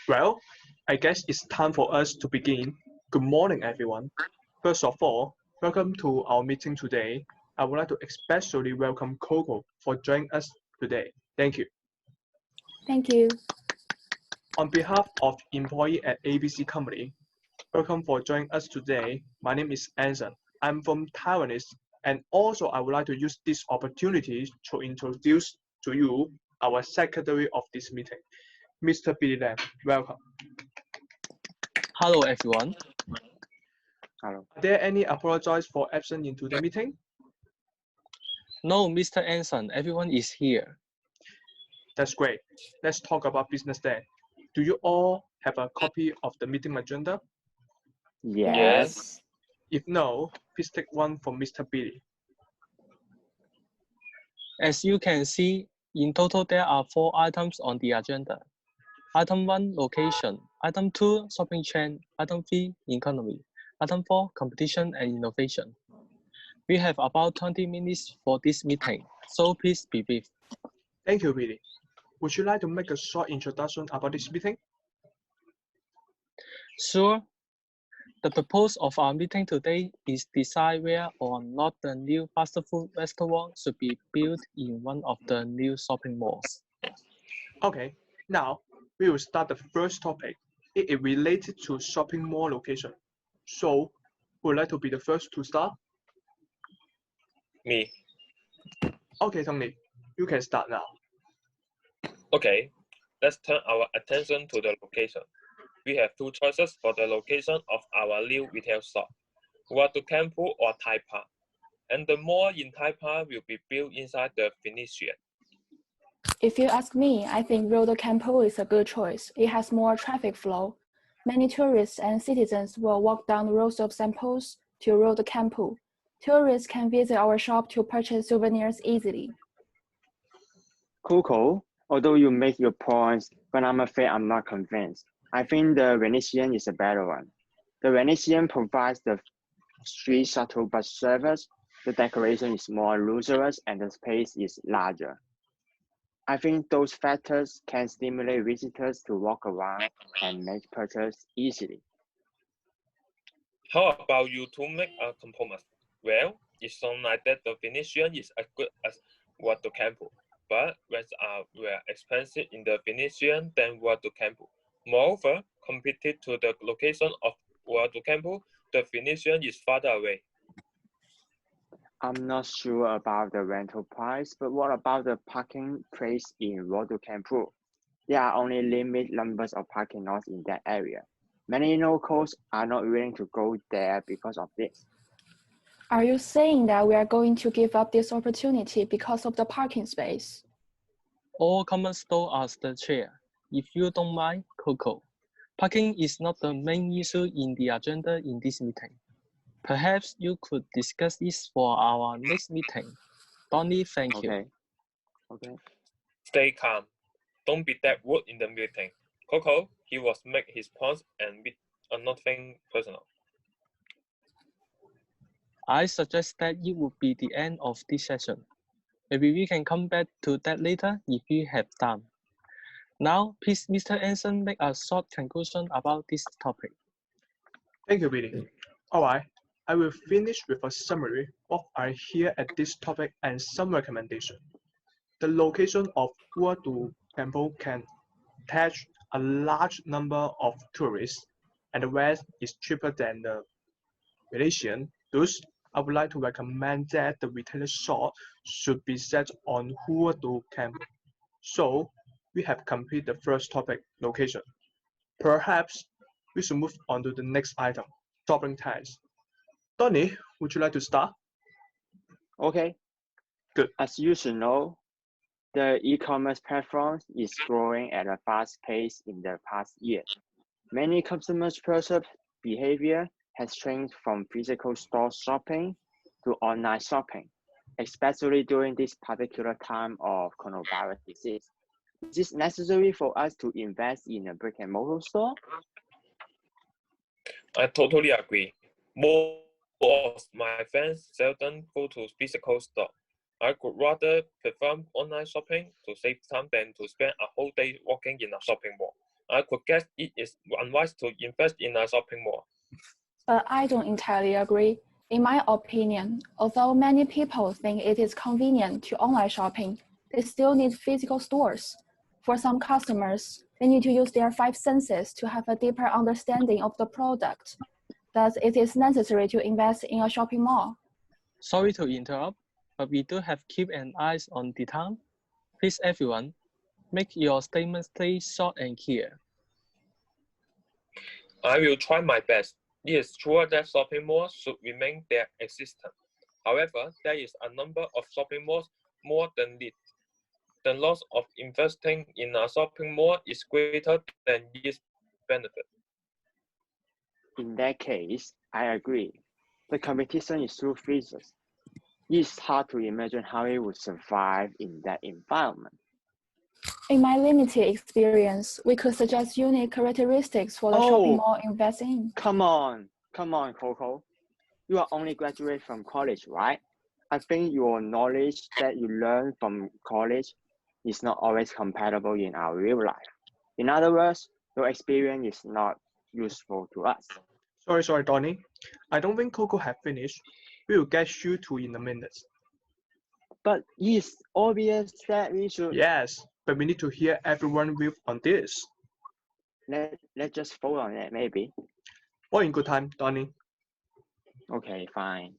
Well, I guess it's time for us to begin. Good morning, everyone. First of all, welcome to our meeting today. I would like to especially welcome Coco for joining us today. Thank you. Thank you. On behalf of employee at ABC Company, welcome for joining us today. My name is Anson. I'm from Taiwanese, and also I would like to use this opportunity to introduce to you our secretary of this meeting, Mr. Billy Lam. Welcome. Hello, everyone. Hello. Are there any apologies for absent into the meeting? No, Mr. Anson, everyone is here. That's great. Let's talk about business then. Do you all have a copy of the meeting agenda? Yes. If no, please take one from Mr. Billy. As you can see, in total there are 4 items on the agenda. Item 1, location. Item 2, shopping trend. Item 3, economy. Item 4, competition and innovation. We have about 20 minutes for this meeting, so please be brief. Thank you, Billy. Would you like to make a short introduction about this meeting? Sure. The purpose of our meeting today is decide whether or not the new fast food restaurant should be built in one of the new shopping malls. Okay, now we will start the first topic. It is related to shopping mall location. So, who would like to be the first to start? Me. Okay, Tony, you can start now. Okay, let's turn our attention to the location. We have 2 choices for the location of our new retail store, Watu Campo or Taipa. And the mall in Taipa will be built inside the Venetian. If you ask me, I think Rodo Campo is a good choice. It has more traffic flow. Many tourists and citizens will walk down the roads of samples to Rodo Campo. Tourists can visit our shop to purchase souvenirs easily. Coco, although you make your points, but I'm afraid I'm not convinced. I think the Venetian is a better one. The Venetian provides the street shuttle bus service, the decoration is more luxurious, and the space is larger. I think those factors can stimulate visitors to walk around and make purchases easily. How about you to make a compromise? Well, it sounds like that the Venetian is as good as Watu Campo, but rents are more expensive in the Venetian than Watu Campo. Moreover, compared to the location of Watu Campo, the Venetian is farther away. I'm not sure about the rental price, but what about the parking place in Watu Campo? There are only limited numbers of parking lots in that area. Many locals are not willing to go there because of this. Are you saying that we are going to give up this opportunity because of the parking space? All common stores are still there. If you don't mind, Coco, parking is not the main issue in the agenda in this meeting. Perhaps you could discuss this for our next meeting. Donnie, thank you. Okay. Stay calm. Don't be that rude in the meeting. Coco, he was make his points and with nothing personal. I suggest that it would be the end of this session. Maybe we can come back to that later if we have time. Now, please, Mr. Anson, make a short conclusion about this topic. Thank you, Billy. All right, I will finish with a summary of what I hear at this topic and some recommendation. The location of Watu Campo can attach a large number of tourists, and the rent is cheaper than the Venetian. Thus, I would like to recommend that the retail shop should be set on Watu Campo. So, we have completed the first topic, location. Perhaps we should move on to the next item, shopping times. Donnie, would you like to start? Okay. Good. As you should know, the e-commerce platform is growing at a fast pace in the past year. Many customers' purchase behavior has changed from physical store shopping to online shopping, especially during this particular time of coronavirus disease. Is it necessary for us to invest in a brick and mortar store? I totally agree. Most of my friends seldom go to physical store. I could rather prefer online shopping to save time than to spend a whole day walking in a shopping mall. I could guess it is unwise to invest in a shopping mall. But I don't entirely agree. In my opinion, although many people think it is convenient to online shopping, they still need physical stores. For some customers, they need to use their five senses to have a deeper understanding of the product. Thus, it is necessary to invest in a shopping mall. Sorry to interrupt, but we do have keep an eye on the time. Please, everyone, make your statements please short and clear. I will try my best. It is true that shopping malls should remain their existence. However, there is a number of shopping malls more than it. The loss of investing in a shopping mall is greater than its benefit. In that case, I agree. The competition is too fierce. It's hard to imagine how it would survive in that environment. In my limited experience, we could suggest unique characteristics for the shopping mall invest in. Come on, Coco. You are only graduate from college, right? I think your knowledge that you learn from college is not always compatible in our real life. In other words, your experience is not useful to us. Sorry, Donnie. I don't think Coco have finished. We will get you two in a minute. But it's obvious that we should. Yes, but we need to hear everyone's view on this. Let's just vote on it, maybe. All in good time, Donnie. Okay, fine.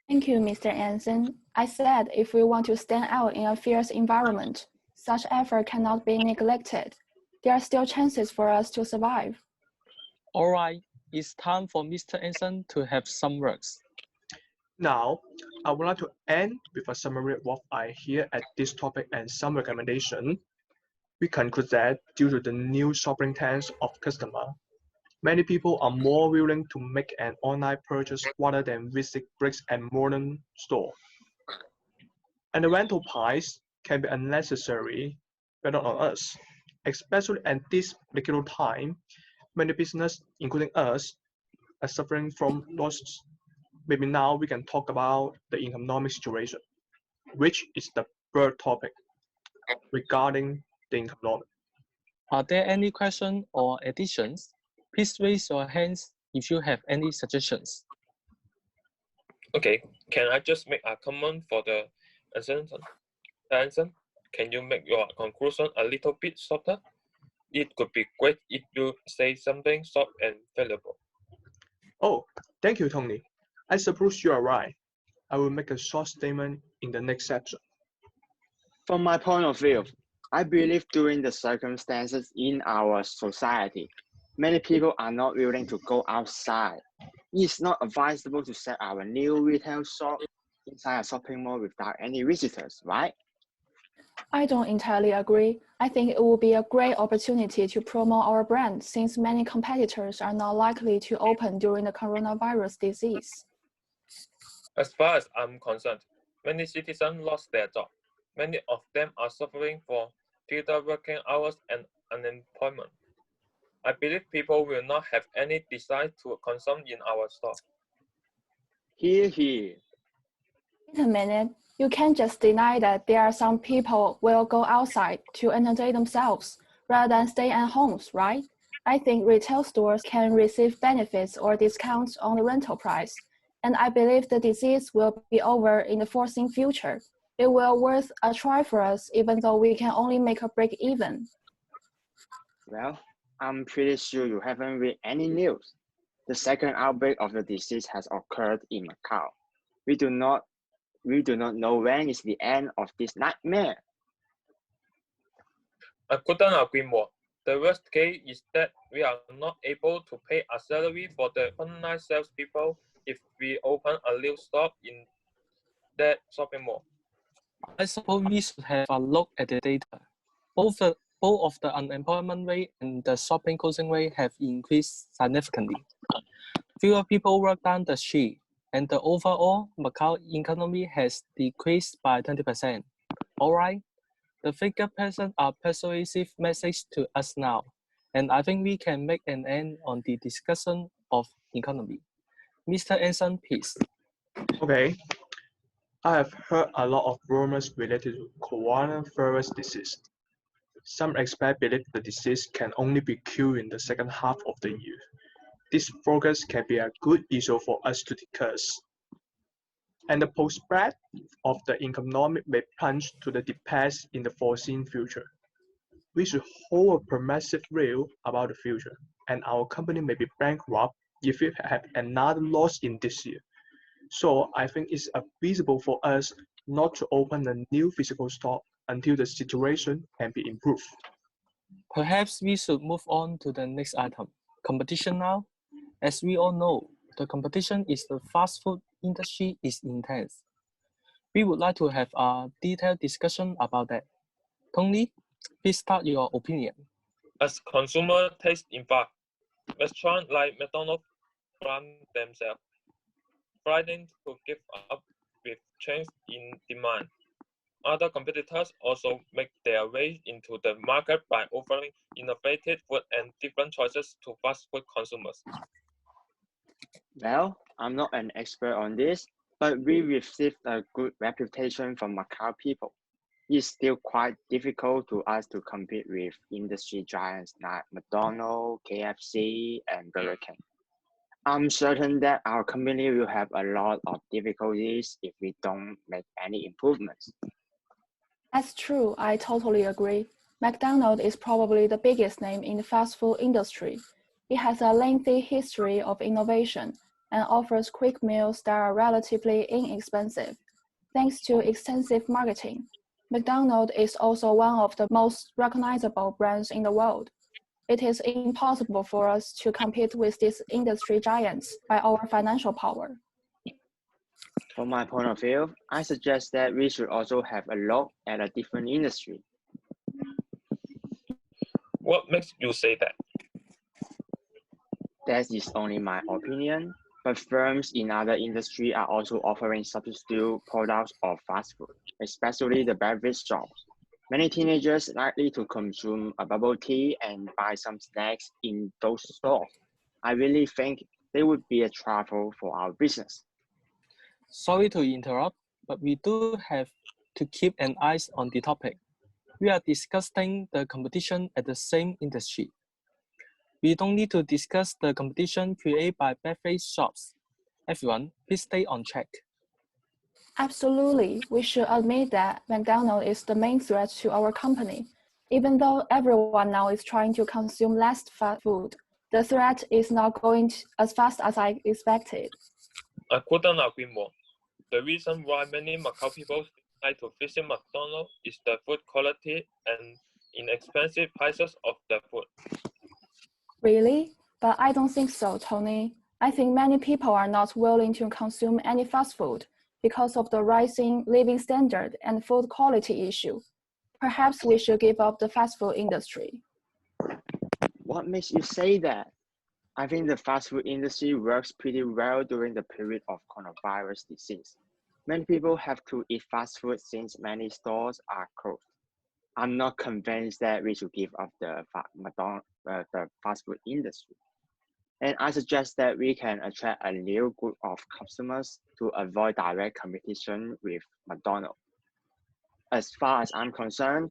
Thank you, Mr. Anson. I said if we want to stand out in a fierce environment, such effort cannot be neglected. There are still chances for us to survive. All right, it's time for Mr. Anson to have some words. Now, I would like to end with a summary of what I hear at this topic and some recommendation. We conclude that due to the new shopping trends of customer, many people are more willing to make an online purchase rather than visit bricks and mortar store. And the rental price can be unnecessary burden on us, especially at this particular time. Many businesses, including us, are suffering from losses. Maybe now we can talk about the economic situation, which is the third topic regarding the economy. Are there any questions or additions? Please raise your hands if you have any suggestions. Okay, can I just make a comment for the Anson? Can you make your conclusion a little bit shorter? It could be great if you say something short and valuable. Oh, thank you, Tony. I suppose you are right. I will make a short statement in the next section. From my point of view, I believe during the circumstances in our society, many people are not willing to go outside. It's not advisable to set our new retail shop inside a shopping mall without any visitors, right? I don't entirely agree. I think it will be a great opportunity to promote our brand since many competitors are not likely to open during the coronavirus disease. As far as I'm concerned, many citizens lost their job. Many of them are suffering for fewer working hours and unemployment. I believe people will not have any desire to consume in our store. Here. Wait a minute. You can't just deny that there are some people will go outside to entertain themselves rather than stay at homes, right? I think retail stores can receive benefits or discounts on the rental price, and I believe the disease will be over in the foreseen future. It will worth a try for us, even though we can only make a break even. Well, I'm pretty sure you haven't read any news. The second outbreak of the disease has occurred in Macau. We do not know when is the end of this nightmare. I couldn't agree more. The worst case is that we are not able to pay a salary for the online salespeople if we open a new store in that shopping mall. I suppose we should have a look at the data. Both of the unemployment rate and the shopping closing rate have increased significantly. Fewer people work down the street, and the overall Macau economy has decreased by 20%. All right, the figure present are persuasive message to us now, and I think we can make an end on the discussion of economy. Mr. Anson, please. Okay. I have heard a lot of rumors related to coronavirus disease. Some experts believe the disease can only be cured in the second half of the year. This focus can be a good issue for us to discuss. And the prospect of the economy may plunge to the depths in the foreseen future. We should hold a permissive view about the future, and our company may be bankrupt if we have another loss in this year. So I think it's feasible for us not to open a new physical store until the situation can be improved. Perhaps we should move on to the next item, competition now. As we all know, the competition in the fast food industry is intense. We would like to have a detailed discussion about that. Tony, please start your opinion. As consumer taste evolve, restaurants like McDonald's brand themselves, fighting to keep up with change in demand. Other competitors also make their way into the market by offering innovative food and different choices to fast food consumers. Well, I'm not an expert on this, but we received a good reputation from Macau people. It's still quite difficult to us to compete with industry giants like McDonald's, KFC, and Burger King. I'm certain that our company will have a lot of difficulties if we don't make any improvements. That's true, I totally agree. McDonald's is probably the biggest name in the fast food industry. It has a lengthy history of innovation and offers quick meals that are relatively inexpensive. Thanks to extensive marketing, McDonald's is also one of the most recognizable brands in the world. It is impossible for us to compete with these industry giants by our financial power. From my point of view, I suggest that we should also have a look at a different industry. What makes you say that? That is only my opinion, but firms in other industries are also offering substitute products of fast food, especially the beverage shops. Many teenagers likely to consume a bubble tea and buy some snacks in those stores. I really think they would be a trouble for our business. Sorry to interrupt, but we do have to keep an eye on the topic. We are discussing the competition at the same industry. We don't need to discuss the competition created by beverage shops. Everyone, please stay on track. Absolutely, we should admit that McDonald's is the main threat to our company. Even though everyone now is trying to consume less fast food, the threat is not going as fast as I expected. I couldn't agree more. The reason why many Macau people like to visit McDonald's is the food quality and inexpensive prices of the food. Really? But I don't think so, Tony. I think many people are not willing to consume any fast food because of the rising living standard and food quality issue. Perhaps we should give up the fast food industry. What makes you say that? I think the fast food industry works pretty well during the period of coronavirus disease. Many people have to eat fast food since many stores are closed. I'm not convinced that we should give up the fast food industry. And I suggest that we can attract a new group of customers to avoid direct competition with McDonald's. As far as I'm concerned,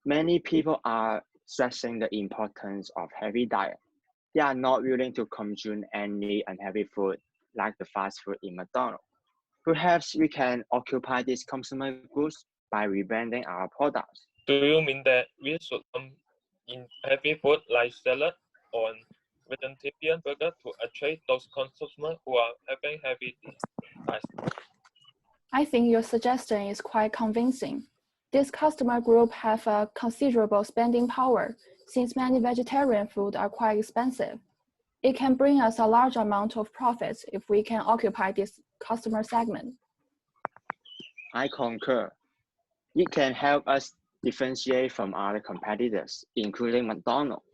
many people are stressing the importance of heavy diet. They are not willing to consume any unhealthy food like the fast food in McDonald's. Perhaps we can occupy these consumer groups by rebranding our products. Do you mean that we should in heavy food like salad or vegetarian burger to attract those consumers who are having heavy diets? I think your suggestion is quite convincing. This customer group have a considerable spending power since many vegetarian food are quite expensive. It can bring us a large amount of profits if we can occupy this customer segment. I concur. It can help us differentiate from other competitors, including McDonald's.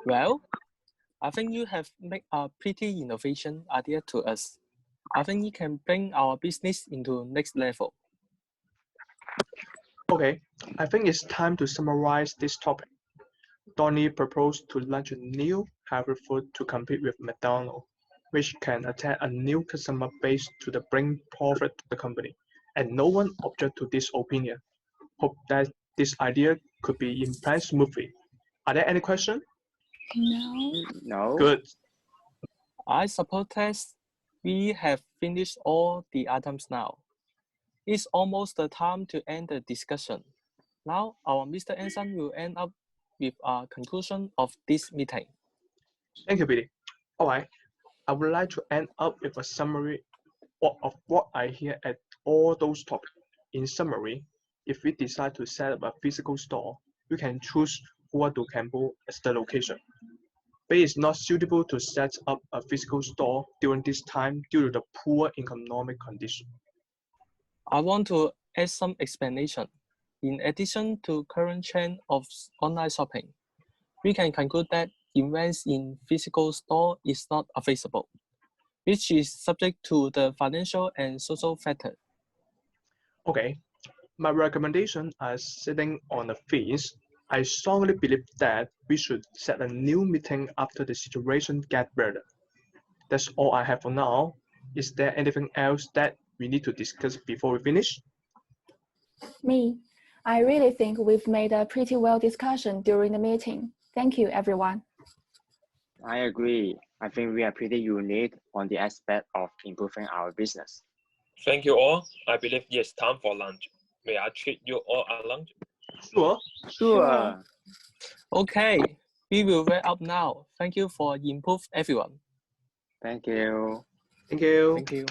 Well, I think you have made a pretty innovation idea to us. I think it can bring our business into next level. Okay, I think it's time to summarize this topic. Donnie proposed to launch a new healthy food to compete with McDonald's, which can attract a new customer base to bring profit to the company, and no one object to this opinion. Hope that this idea could be implemented smoothly. Are there any questions? No. No. Good. I suppose that we have finished all the items now. It's almost the time to end the discussion. Now, our Mr. Anson will end up with a conclusion of this meeting. Thank you, Billy. All right. I would like to end up with a summary of what I hear at all those topics. In summary, if we decide to set up a physical store, we can choose Rua do Campo as the location. But it's not suitable to set up a physical store during this time due to the poor economic condition. I want to add some explanation. In addition to current trend of online shopping, we can conclude that events in physical store is not feasible, which is subject to the financial and social factor. Okay, my recommendation is sitting on the fence. I strongly believe that we should set a new meeting after the situation gets better. That's all I have for now. Is there anything else that we need to discuss before we finish? Me, I really think we've made a pretty well discussion during the meeting. Thank you, everyone. I agree. I think we are pretty unique on the aspect of improving our business. Thank you all. I believe it's time for lunch. May I treat you all at lunch? Sure. Sure. Okay, we will wrap up now. Thank you for input, everyone. Thank you. Thank you. Thank you.